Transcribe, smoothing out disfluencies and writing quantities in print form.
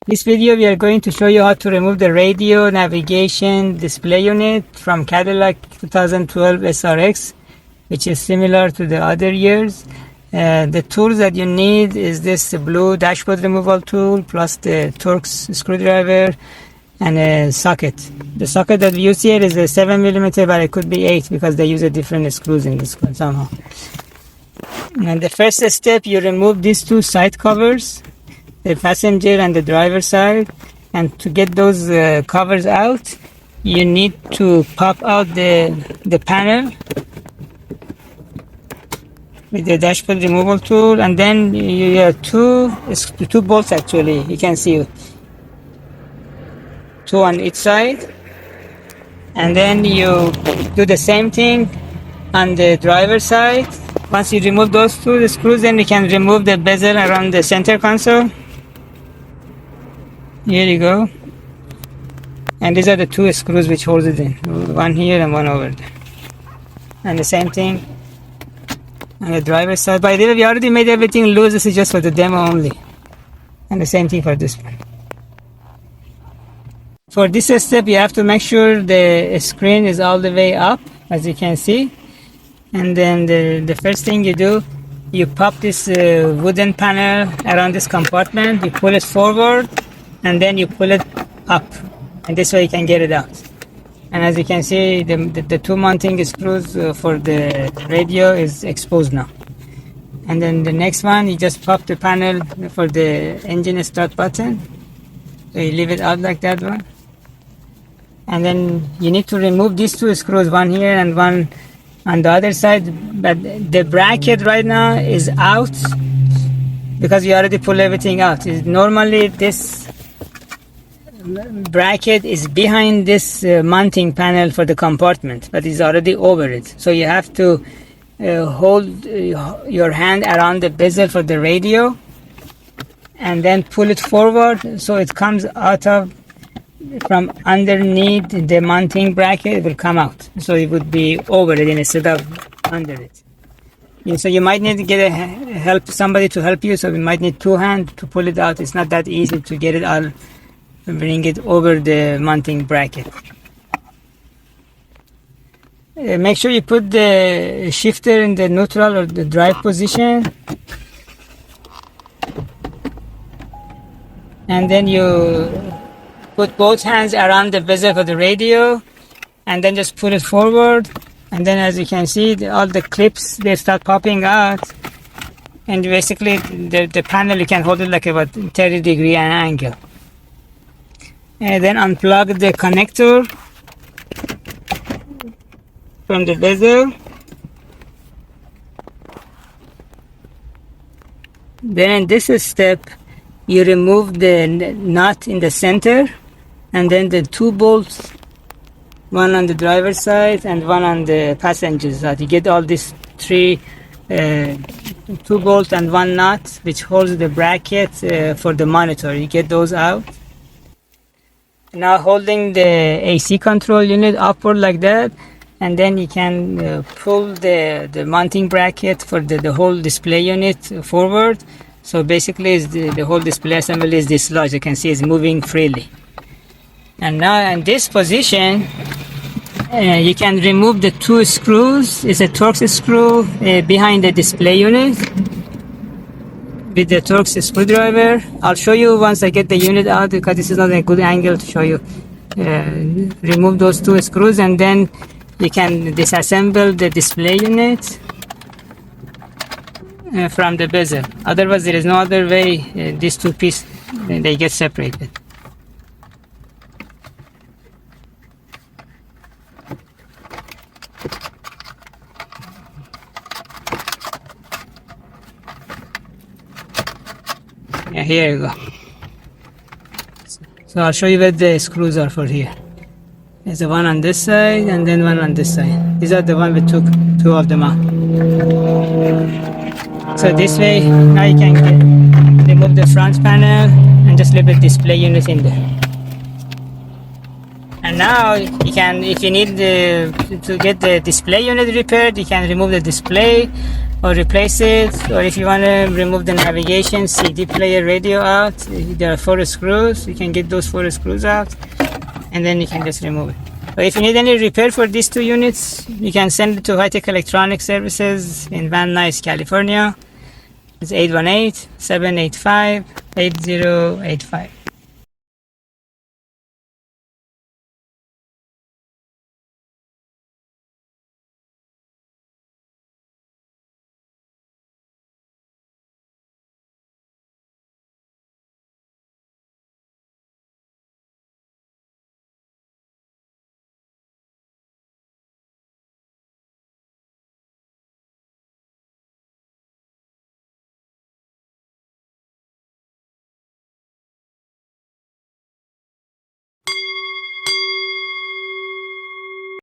This video we are going to show you how to remove the radio navigation display unit from Cadillac 2012 SRX, which is similar to the other years. The tools that you need is this blue dashboard removal tool plus the Torx screwdriver and a socket. The socket that we use here is a 7mm, but it could be 8 because they use a different screws in this one somehow. And the first step, you remove these two side covers, the passenger and the driver side, and to get those covers out, you need to pop out the panel with the dashboard removal tool, and then you have two bolts actually, you can see, two on each side, and then you do the same thing on the driver side. Once you remove those two screws, then you can remove the bezel around the center console. Here you go. And these are the two screws which hold it in. One here and one over there. And the same thing on the driver's side. By the way, we already made everything loose. This is just for the demo only. And the same thing for this one. For this step, you have to make sure the screen is all the way up, as you can see. And then the first thing you do, you pop this wooden panel around this compartment. You pull it forward, and then you pull it up, and this way you can get it out. And as you can see, the two mounting screws for the radio is exposed now. And then the next one, you just pop the panel for the engine start button. So you leave it out like that one. And then you need to remove these two screws, one here and one on the other side. But the bracket right now is out because you already pulled everything out. Normally this bracket is behind this mounting panel for the compartment, but it's already over it. So you have to hold your hand around the bezel for the radio and then pull it forward so it comes out of from underneath the mounting bracket. It will come out, so it would be over it instead of under it. So you might need to get somebody to help you, so we might need two hands to pull it out. It's not that easy to get it all, bring it over the mounting bracket. Make sure you put the shifter in the neutral or the drive position, and then you put both hands around the bezel for the radio, and then just pull it forward. And then as you can see, all the clips, they start popping out, and basically the panel, you can hold it like about 30-degree angle. And then unplug the connector from the bezel. Then in this step, you remove the nut in the center, and then the two bolts, one on the driver's side and one on the passenger side. You get all these three, two bolts and one nut which holds the bracket for the monitor. You get those out. Now holding the AC control unit upward like that, and then you can pull the mounting bracket for the whole display unit forward. So basically the whole display assembly is dislodged. You can see it's moving freely. And now in this position, you can remove the two screws. It's a Torx screw behind the display unit with the Torx screwdriver. I'll show you once I get the unit out, because this is not a good angle to show you. Remove those two screws, and then you can disassemble the display unit from the bezel. Otherwise there is no other way. These two pieces, they get separated. Yeah, here you go. So I'll show you where the screws are for here. There's the one on this side and then one on this side. These are the one we took two of them out. So this way, now you can remove the front panel and just leave the display unit in there. And now you can, if you need to get the display unit repaired, you can remove the display or replace it. Or if you want to remove the navigation, CD player, radio out, there are 4 screws. You can get those 4 screws out, and then you can just remove it. But if you need any repair for these 2 units, you can send it to High Tech Electronic Services in Van Nuys, California. It's 818-785-8085.